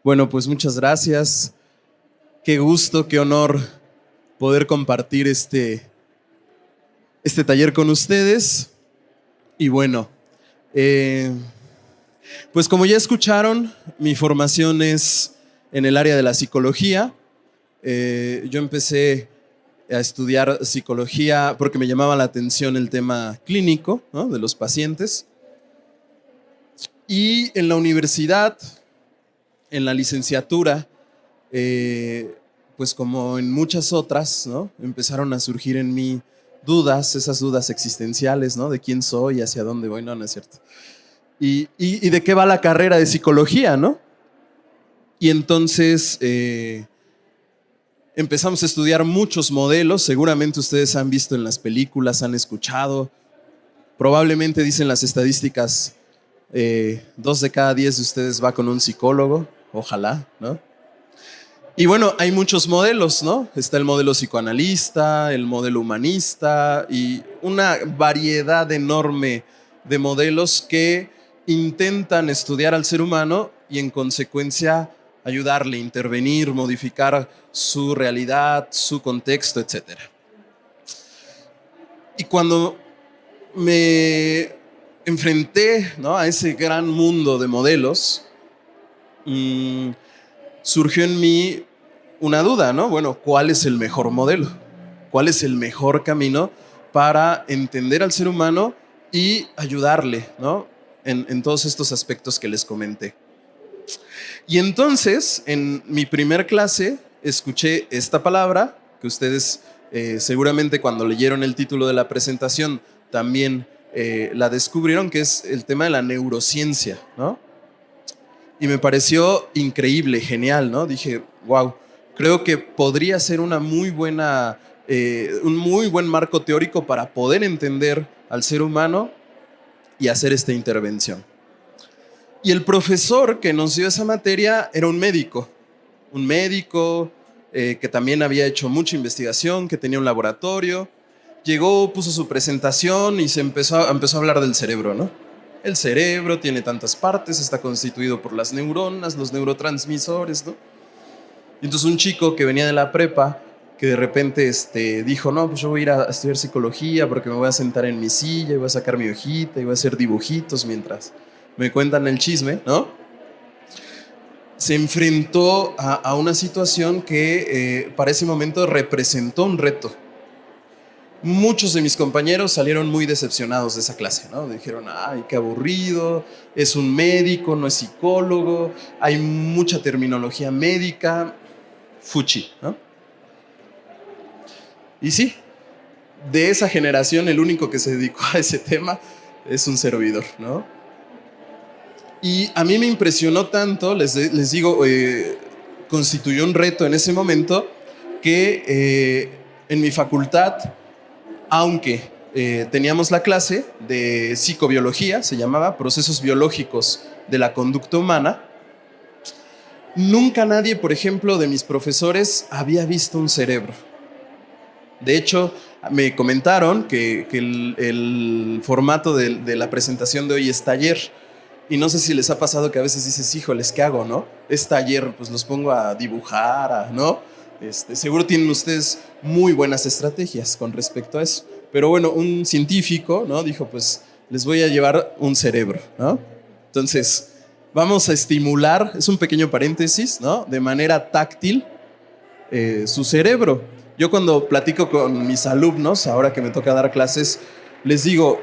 Bueno, pues muchas gracias. Qué gusto, qué honor poder compartir este taller con ustedes. Y bueno, eh, pues como ya escucharon, mi formación es en el área de la psicología. Yo empecé a estudiar psicología porque me llamaba la atención el tema clínico, ¿no?, de los pacientes. Y en la universidad, en la licenciatura, pues como en muchas otras, ¿no?, empezaron a surgir en mí dudas, esas dudas existenciales, ¿no?, de quién soy, hacia dónde voy. No, no es cierto. Y de qué va la carrera de psicología, ¿no? Y entonces empezamos a estudiar muchos modelos. Seguramente ustedes han visto en las películas, han escuchado. Probablemente dicen las estadísticas, 2 de cada 10 de ustedes va con un psicólogo. Ojalá, ¿no? Y bueno, hay muchos modelos, ¿no? Está el modelo psicoanalista, el modelo humanista y una variedad enorme de modelos que intentan estudiar al ser humano y en consecuencia ayudarle, intervenir, modificar su realidad, su contexto, etc. Y cuando me enfrenté, ¿no?, a ese gran mundo de modelos, surgió en mí una duda, ¿no? Bueno, ¿cuál es el mejor modelo? ¿Cuál es el mejor camino para entender al ser humano y ayudarle, ¿no?, en todos estos aspectos que les comenté? Y entonces, en mi primer clase, escuché esta palabra que ustedes seguramente cuando leyeron el título de la presentación también la descubrieron, que es el tema de la neurociencia, ¿no? Y me pareció increíble, genial, ¿no? Dije, wow, creo que podría ser una muy buena, un muy buen marco teórico para poder entender al ser humano y hacer esta intervención. Y el profesor que nos dio esa materia era un médico que también había hecho mucha investigación, que tenía un laboratorio. Llegó, puso su presentación y se empezó a hablar del cerebro, ¿no? El cerebro tiene tantas partes, está constituido por las neuronas, los neurotransmisores, ¿no? Y entonces un chico que venía de la prepa, que de repente dijo, no, pues yo voy a ir a estudiar psicología porque me voy a sentar en mi silla y voy a sacar mi hojita y voy a hacer dibujitos mientras me cuentan el chisme, ¿no? Se enfrentó a una situación que para ese momento representó un reto. Muchos de mis compañeros salieron muy decepcionados de esa clase, ¿no? Dijeron, ay, qué aburrido, es un médico, no es psicólogo, hay mucha terminología médica, fuchi, ¿no? Y sí, de esa generación el único que se dedicó a ese tema es un servidor, ¿no? Y a mí me impresionó tanto, les digo, constituyó un reto en ese momento que en mi facultad, aunque teníamos la clase de psicobiología, se llamaba Procesos Biológicos de la Conducta Humana, nunca nadie, por ejemplo, de mis profesores había visto un cerebro. De hecho, me comentaron que el formato de la presentación de hoy es taller. Y no sé si les ha pasado que a veces dices, híjoles, ¿qué hago, no? Es taller, pues los pongo a dibujar, ¿no? Seguro tienen ustedes muy buenas estrategias con respecto a eso. Pero bueno, un científico, ¿no?, dijo, pues les voy a llevar un cerebro, ¿no? Entonces, vamos a estimular, es un pequeño paréntesis, ¿no?, de manera táctil su cerebro. Yo cuando platico con mis alumnos, ahora que me toca dar clases, les digo,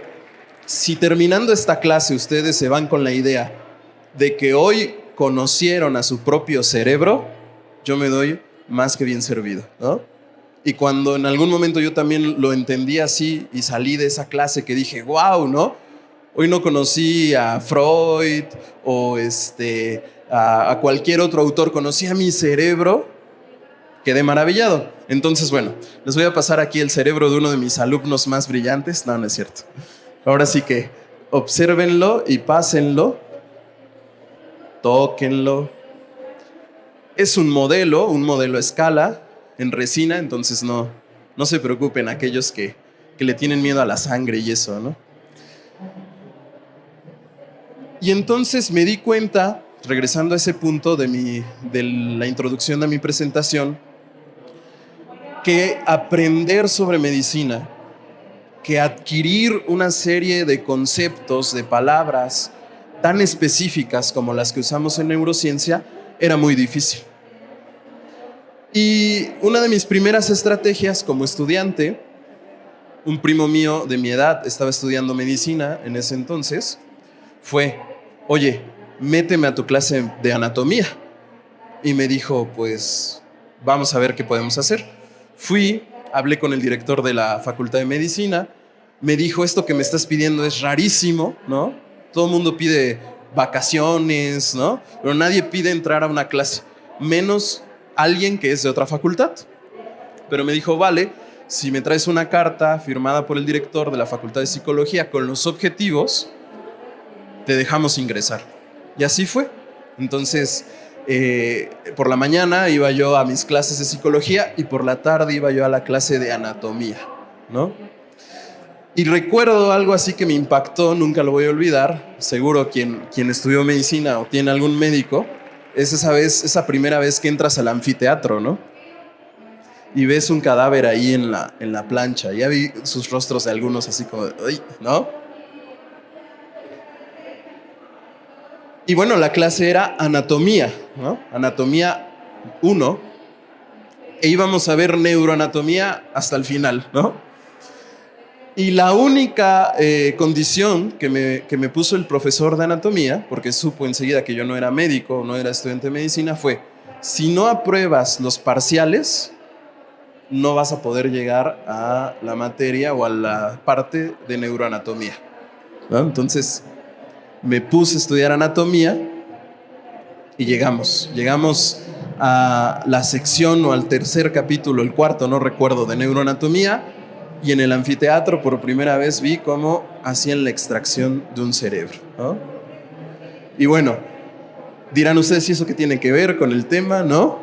si terminando esta clase ustedes se van con la idea de que hoy conocieron a su propio cerebro, yo me doy más que bien servido, ¿no? Y cuando en algún momento yo también lo entendí así y salí de esa clase que dije, wow, ¿no? Hoy no conocí a Freud o a cualquier otro autor, conocí a mi cerebro, quedé maravillado. Entonces, bueno, les voy a pasar aquí el cerebro de uno de mis alumnos más brillantes. No, no es cierto. Ahora sí que obsérvenlo y pásenlo, tóquenlo. Es un modelo a escala en resina, entonces no se preocupen aquellos que le tienen miedo a la sangre y eso, ¿no? Y entonces me di cuenta regresando a ese punto de la introducción de mi presentación, que aprender sobre medicina, que adquirir una serie de conceptos, de palabras tan específicas como las que usamos en neurociencia, era muy difícil. Y una de mis primeras estrategias como estudiante, un primo mío de mi edad estaba estudiando medicina en ese entonces, fue, oye, méteme a tu clase de anatomía. Y me dijo, pues, vamos a ver qué podemos hacer. Fui, hablé con el director de la Facultad de Medicina, me dijo, esto que me estás pidiendo es rarísimo, ¿no? Todo el mundo pide vacaciones, ¿no? Pero nadie pide entrar a una clase, menos alguien que es de otra facultad. Pero me dijo, vale, si me traes una carta firmada por el director de la Facultad de Psicología con los objetivos, te dejamos ingresar. Y así fue. Entonces, por la mañana iba yo a mis clases de psicología y por la tarde iba yo a la clase de anatomía, ¿no? Y recuerdo algo así que me impactó, nunca lo voy a olvidar. Seguro quien estudió medicina o tiene algún médico, es esa primera vez que entras al anfiteatro, ¿no? Y ves un cadáver ahí en la plancha. Ya vi sus rostros de algunos así como, ¡ay! ¿No? Y bueno, la clase era anatomía, ¿no? Anatomía 1. E íbamos a ver neuroanatomía hasta el final, ¿no? Y la única condición que me puso el profesor de anatomía, porque supo enseguida que yo no era médico, no era estudiante de medicina, fue, si no apruebas los parciales, no vas a poder llegar a la materia o a la parte de neuroanatomía, ¿no? Entonces me puse a estudiar anatomía y llegamos a la sección o al tercer capítulo, el cuarto, no recuerdo, de neuroanatomía, y en el anfiteatro por primera vez vi cómo hacían la extracción de un cerebro, ¿no? Y bueno, dirán ustedes si eso qué tiene que ver con el tema, ¿no?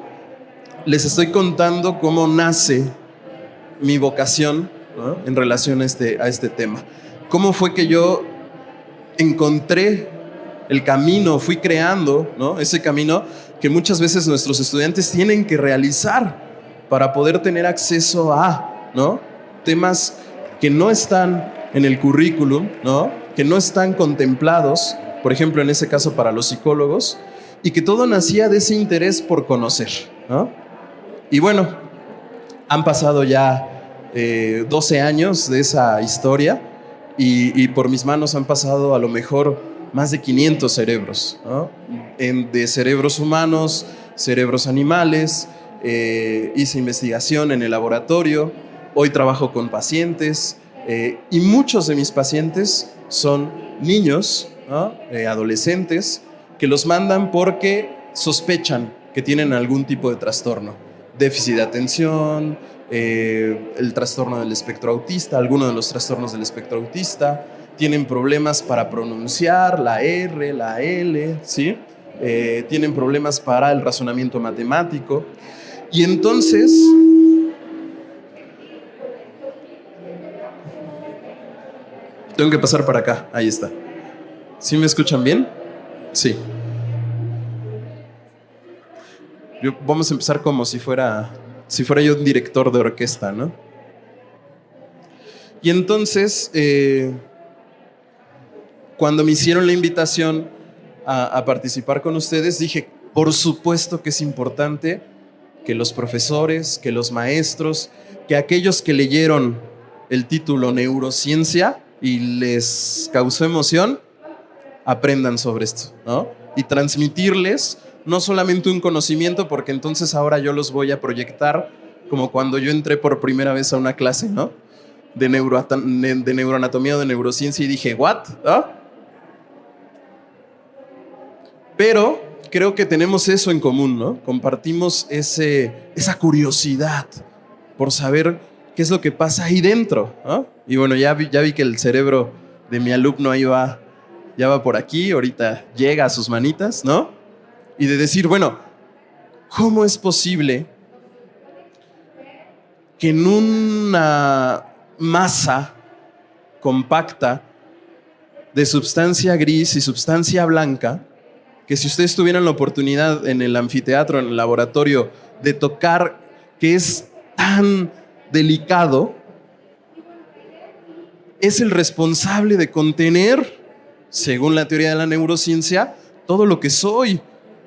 Les estoy contando cómo nace mi vocación, ¿no?, en relación a este tema. ¿Cómo fue que yo encontré el camino, fui creando, ¿no?, ese camino que muchas veces nuestros estudiantes tienen que realizar para poder tener acceso a, ¿no?, temas que no están en el currículum, ¿no?, que no están contemplados, por ejemplo, en ese caso para los psicólogos, y que todo nacía de ese interés por conocer, ¿no? Y bueno, han pasado ya 12 años de esa historia y por mis manos han pasado a lo mejor más de 500 cerebros, ¿no? De cerebros humanos, cerebros animales, hice investigación en el laboratorio, hoy trabajo con pacientes y muchos de mis pacientes son niños, ¿no?, adolescentes, que los mandan porque sospechan que tienen algún tipo de trastorno, déficit de atención, el trastorno del espectro autista, alguno de los trastornos del espectro autista, tienen problemas para pronunciar la R, la L, ¿sí? Tienen problemas para el razonamiento matemático. Y entonces, tengo que pasar para acá, ahí está. ¿Sí me escuchan bien? Sí. Vamos a empezar como si fuera yo un director de orquesta, ¿no? Y entonces, cuando me hicieron la invitación a participar con ustedes, dije, por supuesto que es importante que los profesores, que los maestros, que aquellos que leyeron el título Neurociencia y les causó emoción, aprendan sobre esto, ¿no? Y transmitirles no solamente un conocimiento, porque entonces ahora yo los voy a proyectar como cuando yo entré por primera vez a una clase, ¿no?, de neuroanatomía o de neurociencia y dije, ¿what? ¿Ah? Pero creo que tenemos eso en común, ¿no? Compartimos esa curiosidad por saber qué es lo que pasa ahí dentro, ¿no? Y bueno, ya vi que el cerebro de mi alumno ahí ya va por aquí, ahorita llega a sus manitas, ¿no? Y de decir, bueno, ¿cómo es posible que en una masa compacta de sustancia gris y sustancia blanca que si ustedes tuvieran la oportunidad en el anfiteatro, en el laboratorio, de tocar, que es tan delicado, es el responsable de contener, según la teoría de la neurociencia, todo lo que soy.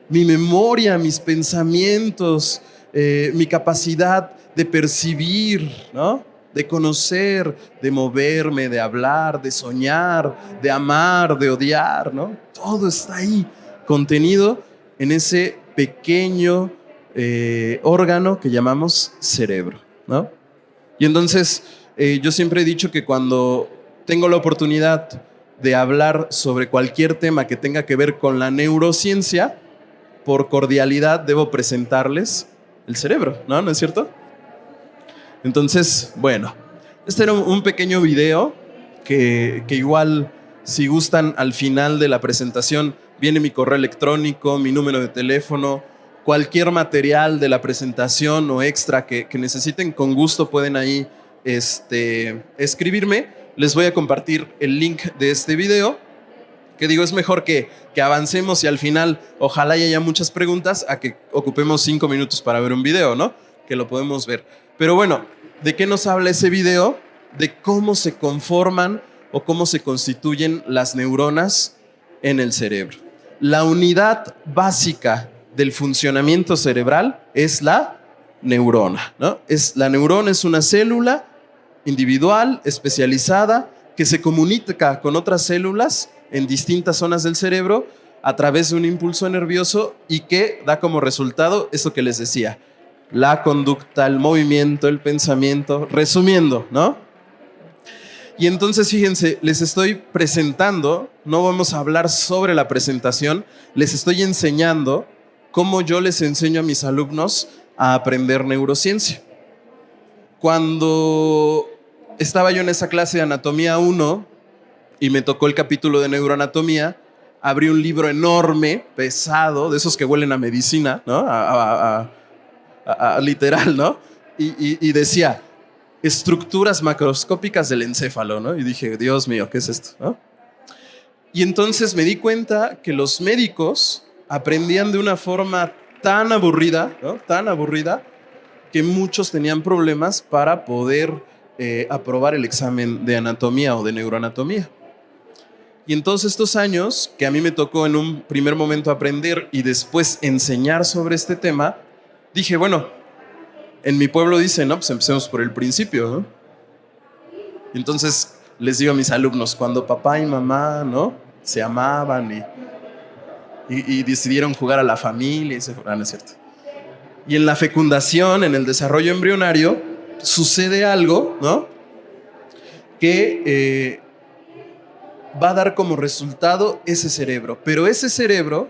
Mi memoria, mis pensamientos, mi capacidad de percibir, ¿no? De conocer, de moverme, de hablar, de soñar, de amar, de odiar, ¿no? Todo está ahí, contenido en ese pequeño órgano que llamamos cerebro, ¿no? Y entonces yo siempre he dicho que cuando tengo la oportunidad de hablar sobre cualquier tema que tenga que ver con la neurociencia, por cordialidad debo presentarles el cerebro, ¿no? ¿No es cierto? Entonces, bueno, este era un pequeño video que igual, si gustan, al final de la presentación viene mi correo electrónico, mi número de teléfono, cualquier material de la presentación o extra que necesiten, con gusto pueden ahí escribirme. Les voy a compartir el link de este video, que digo, es mejor que avancemos y al final ojalá haya muchas preguntas a que ocupemos 5 minutos para ver un video, ¿no? Que lo podemos ver. Pero bueno, ¿de qué nos habla ese video? De cómo se conforman o cómo se constituyen las neuronas en el cerebro. La unidad básica del funcionamiento cerebral es la neurona, ¿no? La neurona es una célula individual, especializada, que se comunica con otras células en distintas zonas del cerebro a través de un impulso nervioso y que da como resultado eso que les decía, la conducta, el movimiento, el pensamiento, resumiendo, ¿no? Y entonces, fíjense, les estoy presentando, no vamos a hablar sobre la presentación, les estoy enseñando cómo yo les enseño a mis alumnos a aprender neurociencia. Cuando estaba yo en esa clase de anatomía 1 y me tocó el capítulo de neuroanatomía, abrí un libro enorme, pesado, de esos que huelen a medicina, ¿no? Literal, ¿no? Y decía, estructuras macroscópicas del encéfalo, ¿no? Y dije, Dios mío, ¿qué es esto? ¿No? Y entonces me di cuenta que los médicos aprendían de una forma tan aburrida, ¿no? Tan aburrida, que muchos tenían problemas para poder aprobar el examen de anatomía o de neuroanatomía. Y entonces estos años que a mí me tocó en un primer momento aprender y después enseñar sobre este tema, dije, bueno, en mi pueblo dicen, no, pues empecemos por el principio, ¿no? Y entonces les digo a mis alumnos, cuando papá y mamá, ¿no? Se amaban y decidieron jugar a la familia y se fueron, no es cierto. Y en la fecundación, en el desarrollo embrionario, sucede algo, ¿no? Que va a dar como resultado ese cerebro. Pero ese cerebro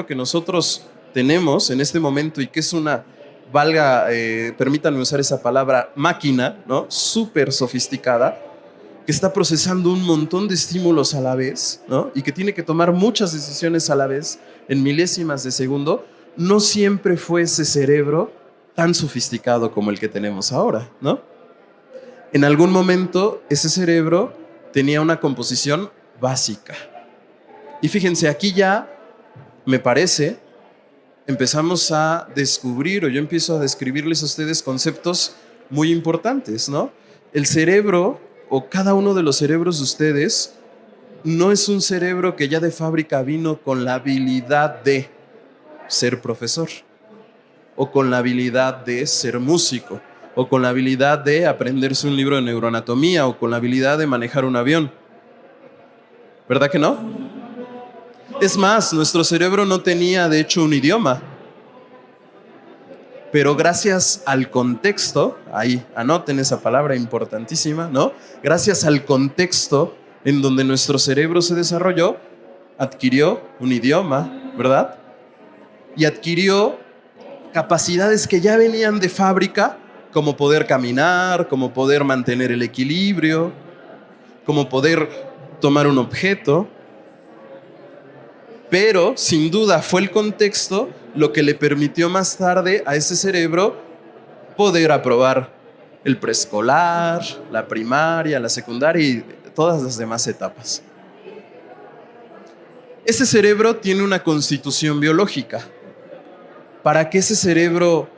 que nosotros tenemos en este momento y que es una, permítanme usar esa palabra, máquina, ¿no? Súper sofisticada, que está procesando un montón de estímulos a la vez, ¿no? Y que tiene que tomar muchas decisiones a la vez en milésimas de segundo, no siempre fue ese cerebro tan sofisticado como el que tenemos ahora, ¿no? En algún momento ese cerebro tenía una composición básica. Y fíjense, aquí ya, me parece, empezamos a descubrir, o yo empiezo a describirles a ustedes conceptos muy importantes, ¿no? El cerebro, o cada uno de los cerebros de ustedes, no es un cerebro que ya de fábrica vino con la habilidad de ser profesor, o con la habilidad de ser músico, o con la habilidad de aprenderse un libro de neuroanatomía, o con la habilidad de manejar un avión. ¿Verdad que no? Es más, nuestro cerebro no tenía, de hecho, un idioma. Pero gracias al contexto, ahí anoten esa palabra importantísima, ¿no? Gracias al contexto en donde nuestro cerebro se desarrolló, adquirió un idioma, ¿verdad? Y adquirió capacidades que ya venían de fábrica, como poder caminar, como poder mantener el equilibrio, como poder tomar un objeto. Pero sin duda fue el contexto lo que le permitió más tarde a ese cerebro poder aprobar el preescolar, la primaria, la secundaria y todas las demás etapas. Ese cerebro tiene una constitución biológica. Para que ese cerebro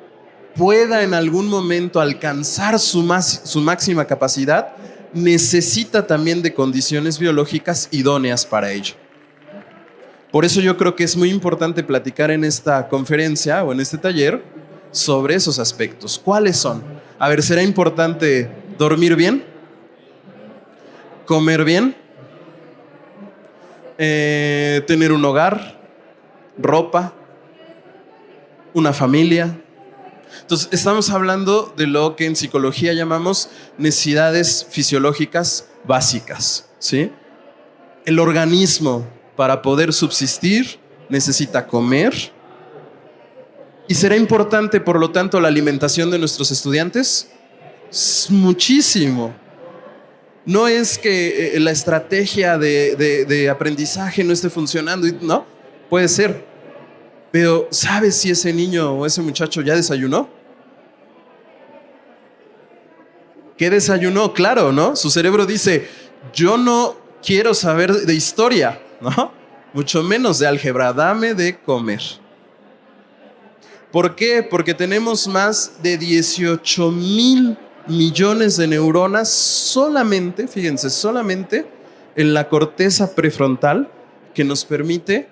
pueda en algún momento alcanzar su máxima capacidad, necesita también de condiciones biológicas idóneas para ello. Por eso yo creo que es muy importante platicar en esta conferencia o en este taller sobre esos aspectos. ¿Cuáles son? A ver, ¿será importante dormir bien? ¿Comer bien? ¿Tener un hogar? ¿Ropa? ¿Una familia? Entonces, estamos hablando de lo que en psicología llamamos necesidades fisiológicas básicas, ¿sí? El organismo, para poder subsistir, necesita comer. ¿Y será importante, por lo tanto, la alimentación de nuestros estudiantes? Muchísimo. No es que la estrategia de aprendizaje no esté funcionando, no, puede ser. Pero ¿sabes si ese niño o ese muchacho ya desayunó? ¿Qué desayunó? Claro, ¿no? Su cerebro dice, yo no quiero saber de historia, ¿no? Mucho menos de álgebra, dame de comer. ¿Por qué? Porque tenemos más de 18,000 millones de neuronas solamente, fíjense, solamente en la corteza prefrontal que nos permite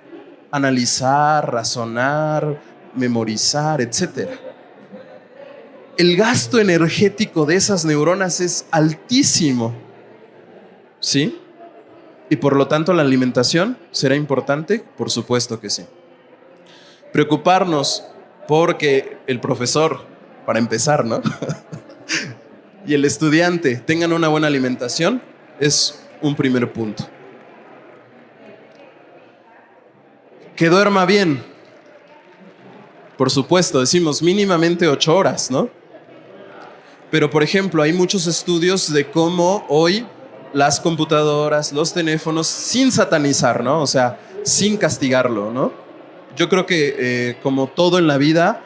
analizar, razonar, memorizar, etc. El gasto energético de esas neuronas es altísimo, ¿sí? Y por lo tanto, ¿la alimentación será importante? Por supuesto que sí. Preocuparnos porque el profesor, para empezar, ¿no? y el estudiante tengan una buena alimentación es un primer punto. Que duerma bien. Por supuesto, decimos mínimamente 8 horas, ¿no? Pero, por ejemplo, hay muchos estudios de cómo hoy las computadoras, los teléfonos, sin satanizar, ¿no? O sea, sin castigarlo, ¿no? Yo creo que, como todo en la vida,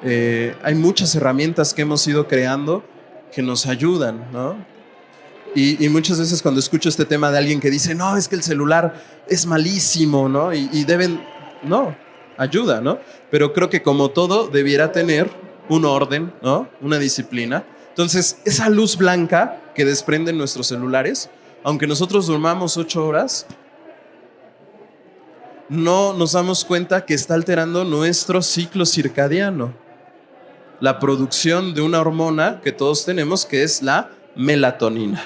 hay muchas herramientas que hemos ido creando que nos ayudan, ¿no? Y muchas veces cuando escucho este tema de alguien que dice, no, es que el celular es malísimo, ¿no? Y deben, no, ayuda, ¿no? Pero creo que como todo debiera tener un orden, ¿no? Una disciplina. Entonces, esa luz blanca que desprenden nuestros celulares, aunque nosotros durmamos 8 horas, no nos damos cuenta que está alterando nuestro ciclo circadiano. La producción de una hormona que todos tenemos, que es la melatonina.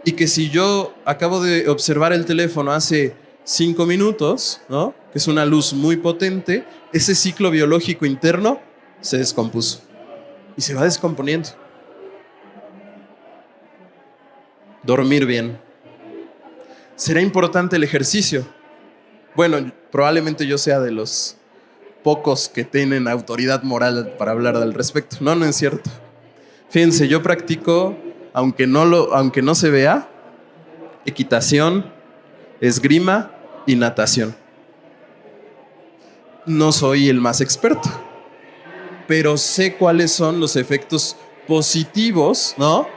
Y que si yo acabo de observar el teléfono hace 5 minutos, ¿no? Que es una luz muy potente, ese ciclo biológico interno se descompuso y se va descomponiendo. Dormir bien. ¿Será importante el ejercicio? Bueno, probablemente yo sea de los pocos que tienen autoridad moral para hablar al respecto. No, no es cierto. Fíjense, yo practico, aunque no se vea, equitación, esgrima y natación. No soy el más experto, pero sé cuáles son los efectos positivos, ¿no?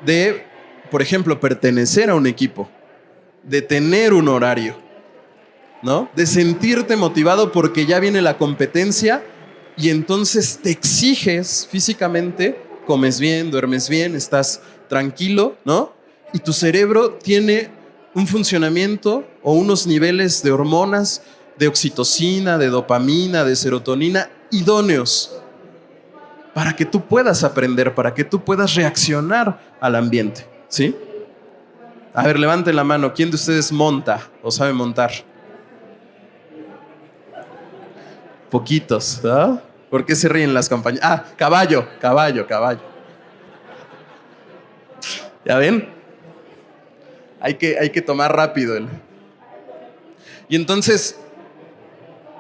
De, por ejemplo, pertenecer a un equipo, de tener un horario, ¿no? De sentirte motivado porque ya viene la competencia y entonces te exiges físicamente, comes bien, duermes bien, estás tranquilo, ¿no? Y tu cerebro tiene un funcionamiento o unos niveles de hormonas, de oxitocina, de dopamina, de serotonina idóneos para que tú puedas aprender, para que tú puedas reaccionar al ambiente, ¿sí? A ver, levanten la mano. ¿Quién de ustedes monta o sabe montar? Poquitos, ¿no? ¿Por qué se ríen las compañías? Ah, caballo. ¿Ya ven? Hay que tomar rápido. Y entonces,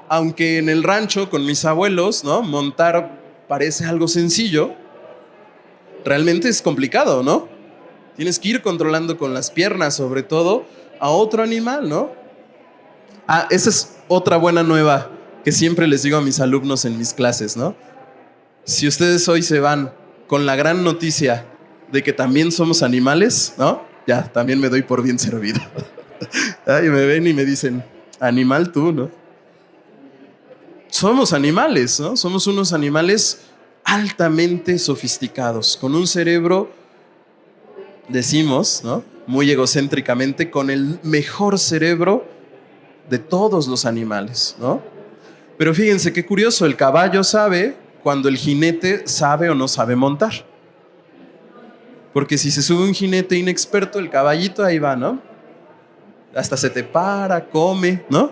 aunque en el rancho con mis abuelos, ¿no? Montar parece algo sencillo, realmente es complicado, ¿no? Tienes que ir controlando con las piernas, sobre todo, a otro animal, ¿no? Ah, esa es otra buena nueva que siempre les digo a mis alumnos en mis clases, ¿no? Si ustedes hoy se van con la gran noticia de que también somos animales, ¿no? ya, también me doy por bien servido. Y me ven y me dicen, animal tú, ¿no? Somos animales, ¿no? Somos unos animales altamente sofisticados, con un cerebro, decimos, ¿no? Muy egocéntricamente, con el mejor cerebro de todos los animales, ¿no? Pero fíjense qué curioso, el caballo sabe cuando el jinete sabe o no sabe montar. Porque si se sube un jinete inexperto, el caballito ahí va, ¿no? Hasta se te para, come, ¿no?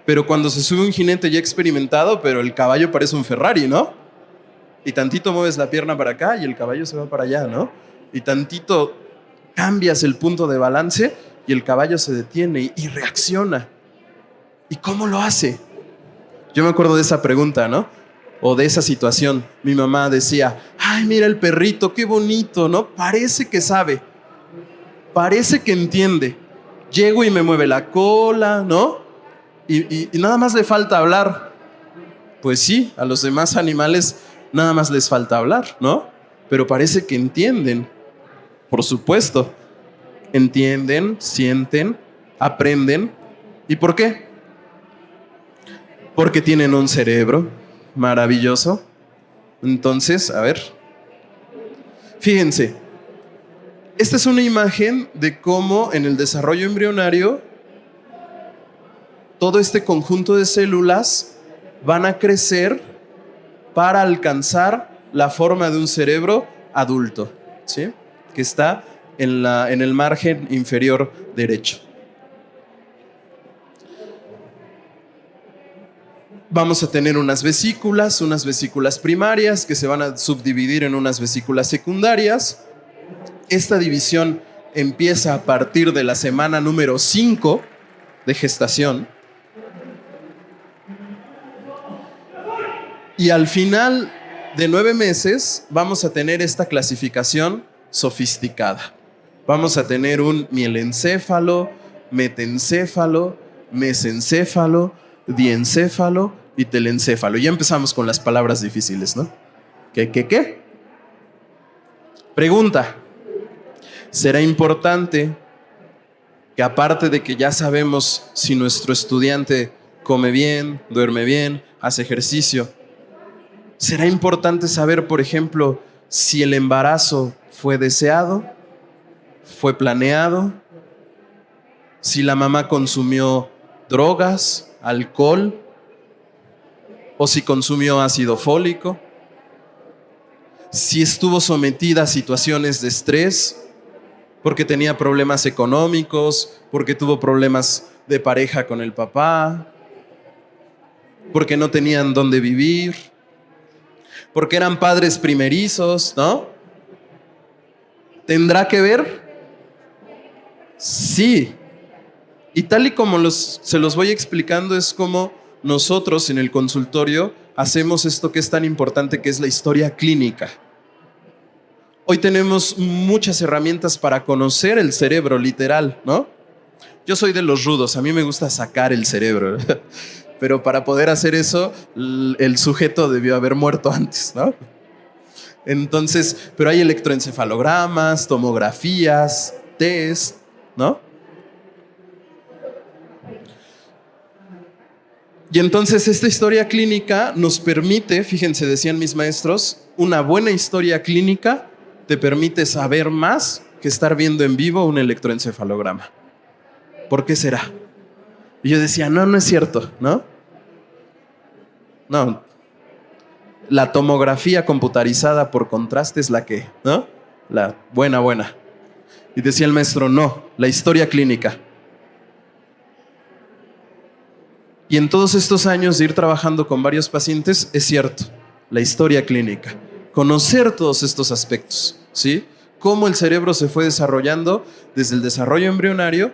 Pero cuando se sube un jinete ya experimentado, pero el caballo parece un Ferrari, ¿no? Y tantito mueves la pierna para acá y el caballo se va para allá, ¿no? Y tantito cambias el punto de balance y el caballo se detiene y reacciona. ¿Y cómo lo hace? Yo me acuerdo de esa pregunta, ¿no? O de esa situación. Mi mamá decía, ay, mira el perrito, qué bonito, ¿no? Parece que sabe, parece que entiende. Llego y me mueve la cola, ¿no? Y nada más le falta hablar. Pues sí, a los demás animales nada más les falta hablar, ¿no? Pero parece que entienden, por supuesto. Entienden, sienten, aprenden. ¿Y por qué? Porque tienen un cerebro maravilloso. Entonces, a ver, fíjense, esta es una imagen de cómo en el desarrollo embrionario todo este conjunto de células van a crecer para alcanzar la forma de un cerebro adulto, ¿sí? Que está en el margen inferior derecho. Vamos a tener unas vesículas primarias que se van a subdividir en unas vesículas secundarias. Esta división empieza a partir de la semana número 5 de gestación. Y al final de 9 meses vamos a tener esta clasificación sofisticada. Vamos a tener un mielencéfalo, metencéfalo, mesencéfalo, diencéfalo y telencéfalo. Ya empezamos con las palabras difíciles, ¿no? ¿Qué? Pregunta. ¿Será importante que aparte de que ya sabemos si nuestro estudiante come bien, duerme bien, hace ejercicio, será importante saber, por ejemplo, si el embarazo fue deseado, fue planeado, si la mamá consumió drogas, alcohol, o si consumió ácido fólico, si estuvo sometida a situaciones de estrés, porque tenía problemas económicos, porque tuvo problemas de pareja con el papá, porque no tenían dónde vivir, porque eran padres primerizos, ¿no? ¿Tendrá que ver? Sí. Y tal y como se los voy explicando, es como nosotros en el consultorio hacemos esto que es tan importante, que es la historia clínica. Hoy tenemos muchas herramientas para conocer el cerebro, literal, ¿no? Yo soy de los rudos, a mí me gusta sacar el cerebro, pero para poder hacer eso, el sujeto debió haber muerto antes, ¿no? Entonces, pero hay electroencefalogramas, tomografías, test, ¿no? Y entonces esta historia clínica nos permite, fíjense, decían mis maestros, una buena historia clínica te permite saber más que estar viendo en vivo un electroencefalograma. ¿Por qué será? Y yo decía, no es cierto, ¿no? No. La tomografía computarizada por contraste es la que, ¿no? La buena. Y decía el maestro, no, la historia clínica. Y en todos estos años de ir trabajando con varios pacientes, es cierto, la historia clínica. Conocer todos estos aspectos, ¿sí? Cómo el cerebro se fue desarrollando desde el desarrollo embrionario.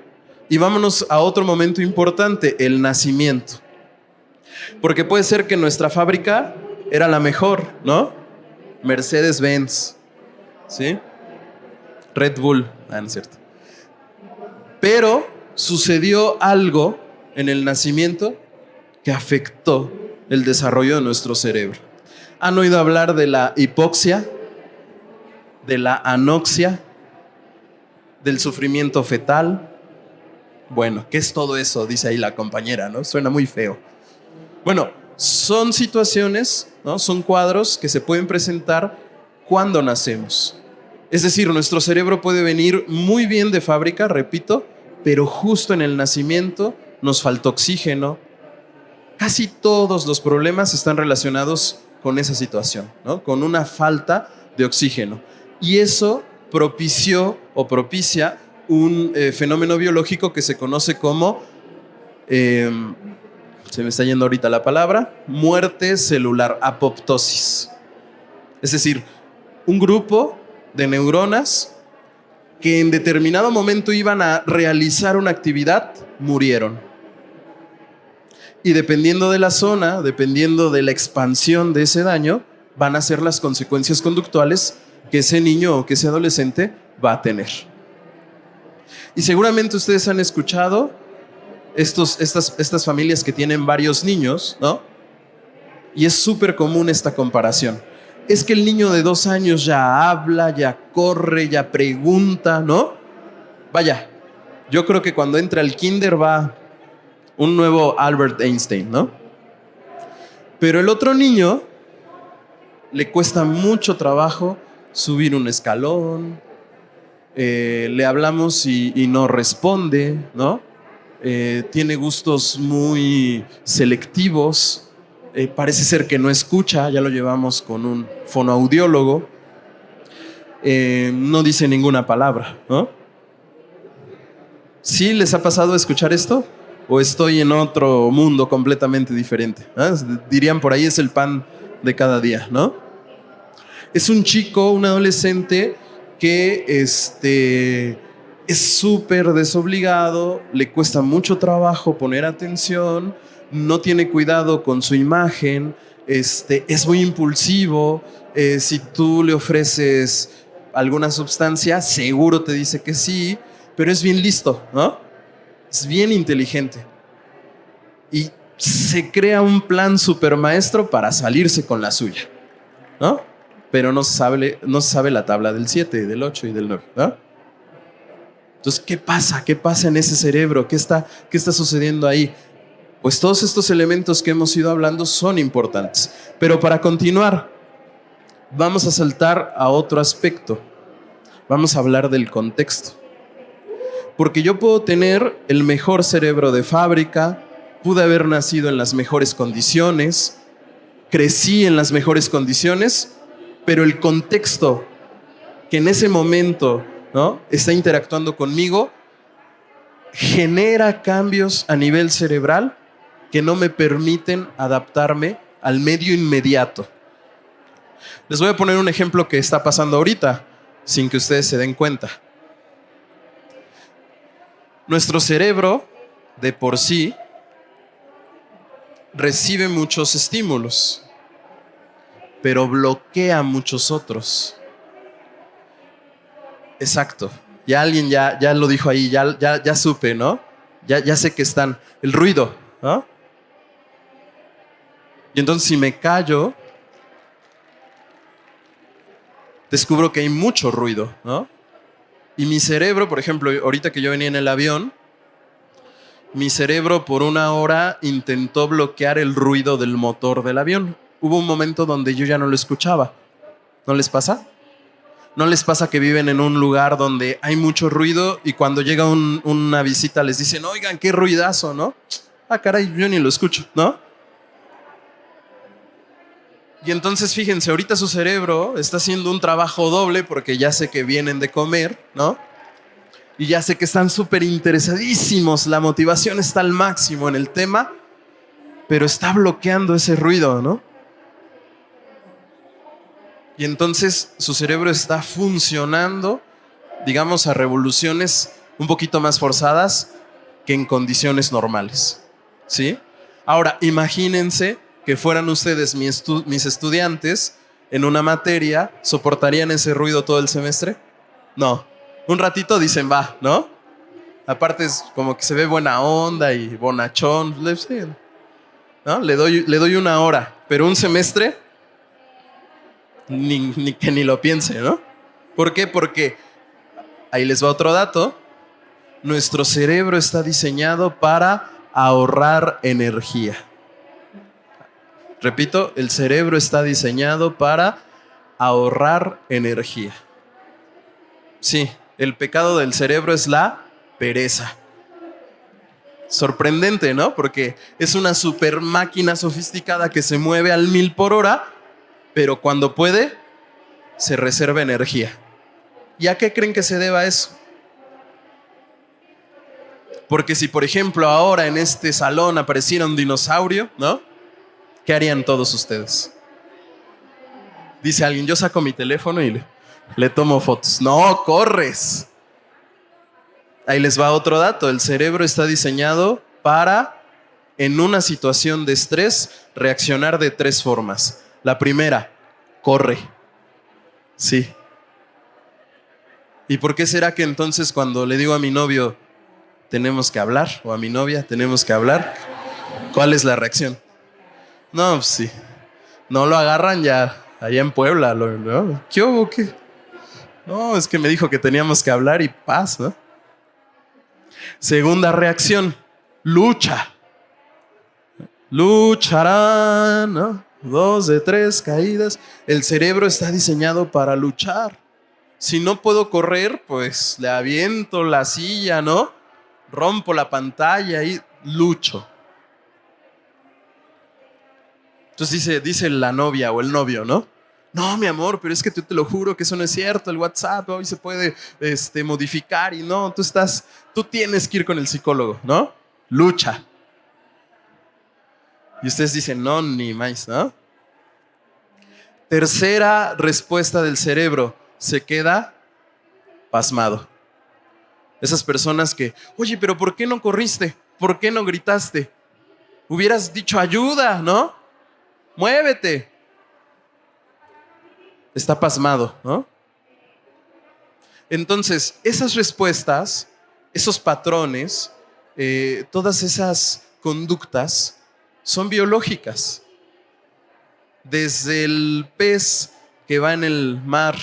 Y vámonos a otro momento importante, el nacimiento. Porque puede ser que nuestra fábrica era la mejor, ¿no? Mercedes-Benz, ¿sí? Red Bull, no es cierto. Pero sucedió algo en el nacimiento que afectó el desarrollo de nuestro cerebro. ¿Han oído hablar de la hipoxia? ¿De la anoxia? del sufrimiento fetal. Bueno, ¿qué es todo eso? Dice ahí la compañera, ¿no? Suena muy feo. Bueno, son situaciones, ¿no? Son cuadros que se pueden presentar cuando nacemos. Es decir, nuestro cerebro puede venir muy bien de fábrica, repito, pero justo en el nacimiento nos faltó oxígeno. Casi todos los problemas están relacionados con esa situación, ¿no? Con una falta de oxígeno. Y eso propició o propicia un fenómeno biológico que se conoce como, se me está yendo ahorita la palabra, muerte celular, apoptosis. Es decir, un grupo de neuronas que en determinado momento iban a realizar una actividad, murieron. Y dependiendo de la zona, dependiendo de la expansión de ese daño, van a ser las consecuencias conductuales que ese niño o que ese adolescente va a tener. Y seguramente ustedes han escuchado estas familias que tienen varios niños, ¿no? Y es súper común esta comparación. Es que el niño de 2 años ya habla, ya corre, ya pregunta, ¿no? Vaya, yo creo que cuando entra al kinder va un nuevo Albert Einstein, ¿no? Pero el otro niño le cuesta mucho trabajo subir un escalón, le hablamos y no responde, ¿no? Tiene gustos muy selectivos, parece ser que no escucha, ya lo llevamos con un fonoaudiólogo, no dice ninguna palabra, ¿no? ¿Sí les ha pasado escuchar esto? ¿O estoy en otro mundo completamente diferente? ¿Ah? Dirían por ahí, es el pan de cada día, ¿no? Es un chico, un adolescente que es súper desobligado, le cuesta mucho trabajo poner atención, no tiene cuidado con su imagen, es muy impulsivo. Si tú le ofreces alguna sustancia, seguro te dice que sí, pero es bien listo, ¿no? Es bien inteligente. Y se crea un plan supermaestro para salirse con la suya, ¿no? Pero no se sabe la tabla del 7, del 8 y del 9, ¿no? Entonces, ¿qué pasa? ¿Qué pasa en ese cerebro? ¿Qué está sucediendo ahí? Pues todos estos elementos que hemos ido hablando son importantes. Pero para continuar, vamos a saltar a otro aspecto. Vamos a hablar del contexto. Porque yo puedo tener el mejor cerebro de fábrica, pude haber nacido en las mejores condiciones, crecí en las mejores condiciones, pero el contexto que en ese momento, ¿no?, está interactuando conmigo genera cambios a nivel cerebral que no me permiten adaptarme al medio inmediato. Les voy a poner un ejemplo que está pasando ahorita, sin que ustedes se den cuenta. Nuestro cerebro, de por sí, recibe muchos estímulos, pero bloquea muchos otros. Exacto. Ya alguien ya lo dijo ahí, ya supe, ¿no? Ya sé que están. El ruido, ¿no? Y entonces si me callo, descubro que hay mucho ruido, ¿no? Y mi cerebro, por ejemplo, ahorita que yo venía en el avión, mi cerebro por 1 hora intentó bloquear el ruido del motor del avión. Hubo un momento donde yo ya no lo escuchaba. ¿No les pasa? ¿No les pasa que viven en un lugar donde hay mucho ruido y cuando llega una visita les dicen, oigan, qué ruidazo, ¿no? Ah, caray, yo ni lo escucho, ¿no? Y entonces fíjense, ahorita su cerebro está haciendo un trabajo doble porque ya sé que vienen de comer, ¿no? Y ya sé que están súper interesadísimos, la motivación está al máximo en el tema, pero está bloqueando ese ruido, ¿no? Y entonces su cerebro está funcionando, digamos, a revoluciones un poquito más forzadas que en condiciones normales, ¿sí? Ahora, imagínense que fueran ustedes mis estudiantes en una materia, ¿soportarían ese ruido todo el semestre? No. Un ratito dicen, va, ¿no? Aparte es como que se ve buena onda y bonachón, ¿no? Le doy 1 hora, pero un semestre, ni que ni lo piense, ¿no? ¿Por qué? Porque Ahí les va otro dato. Nuestro cerebro está diseñado para ahorrar energía. Repito, el cerebro está diseñado para ahorrar energía. Sí, el pecado del cerebro es la pereza. Sorprendente, ¿no? Porque es una super máquina sofisticada que se mueve al 1000 por hora, pero cuando puede, se reserva energía. ¿Y a qué creen que se deba eso? Porque si, por ejemplo, ahora en este salón apareciera un dinosaurio, ¿no? ¿Qué harían todos ustedes? Dice alguien, yo saco mi teléfono y le tomo fotos. No, corres. Ahí les va otro dato. El cerebro está diseñado para, en una situación de estrés, reaccionar de 3 formas. La primera, corre. Sí. ¿Y por qué será que entonces cuando le digo a mi novio, tenemos que hablar, o a mi novia, tenemos que hablar, cuál es la reacción? No, pues sí. No lo agarran ya allá en Puebla. ¿No? ¿Qué hubo? ¿Qué? No, es que me dijo que teníamos que hablar y paz, ¿no? Segunda reacción, lucha. Lucharán, ¿no? 2 de 3 caídas. El cerebro está diseñado para luchar. Si no puedo correr, pues le aviento la silla, ¿no? Rompo la pantalla y lucho. Entonces dice la novia o el novio, ¿no? No, mi amor, pero es que te lo juro que eso no es cierto. El WhatsApp hoy se puede modificar y no, tú tienes que ir con el psicólogo, ¿no? Lucha. Y ustedes dicen, no, ni más, ¿no? Tercera respuesta del cerebro, se queda pasmado. Esas personas que, oye, pero ¿por qué no corriste? ¿Por qué no gritaste? Hubieras dicho ayuda, ¿no? Muévete. Está pasmado, ¿no? Entonces, esas respuestas, esos patrones, todas esas conductas son biológicas. Desde el pez que va en el mar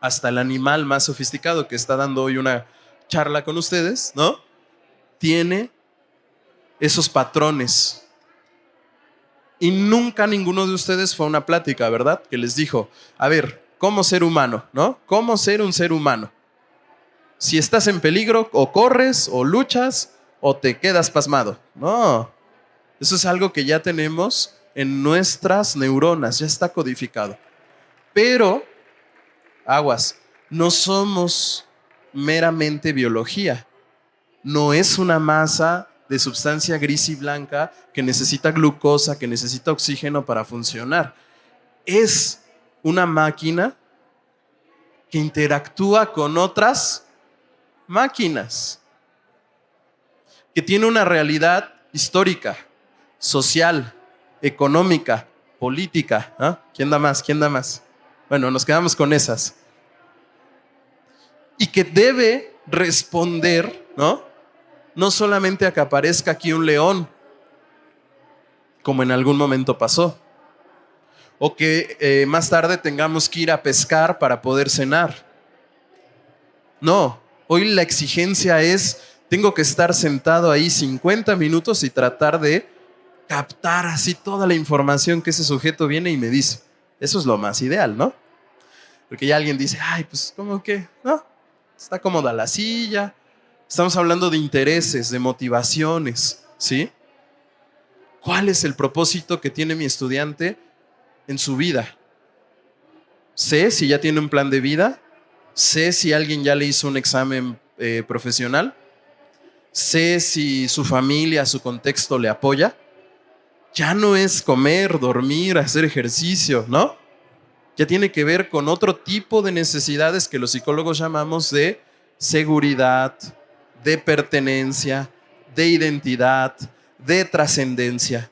hasta el animal más sofisticado que está dando hoy una charla con ustedes, ¿no? Tiene esos patrones. Y nunca ninguno de ustedes fue a una plática, ¿verdad? Que les dijo, a ver, ¿cómo ser humano, no? ¿Cómo ser un ser humano? Si estás en peligro, o corres, o luchas, o te quedas pasmado. No, eso es algo que ya tenemos en nuestras neuronas, ya está codificado. Pero, aguas, no somos meramente biología. No es una masa de sustancia gris y blanca que necesita glucosa, que necesita oxígeno para funcionar. Es una máquina que interactúa con otras máquinas, que tiene una realidad histórica, social, económica, política. ¿Ah? ¿Quién da más? ¿Quién da más? Bueno, nos quedamos con esas. Y que debe responder, ¿no? No solamente a que aparezca aquí un león, como en algún momento pasó, o que más tarde tengamos que ir a pescar para poder cenar. No, hoy la exigencia es, tengo que estar sentado ahí 50 minutos y tratar de captar así toda la información que ese sujeto viene y me dice. Eso es lo más ideal, ¿no? Porque ya alguien dice, ay, pues, ¿cómo que? No, está cómoda la silla. Estamos hablando de intereses, de motivaciones, ¿sí? ¿Cuál es el propósito que tiene mi estudiante en su vida? Sé si ya tiene un plan de vida, sé si alguien ya le hizo un examen profesional, sé si su familia, su contexto le apoya. Ya no es comer, dormir, hacer ejercicio, ¿no? Ya tiene que ver con otro tipo de necesidades que los psicólogos llamamos de seguridad, de pertenencia, de identidad, de trascendencia.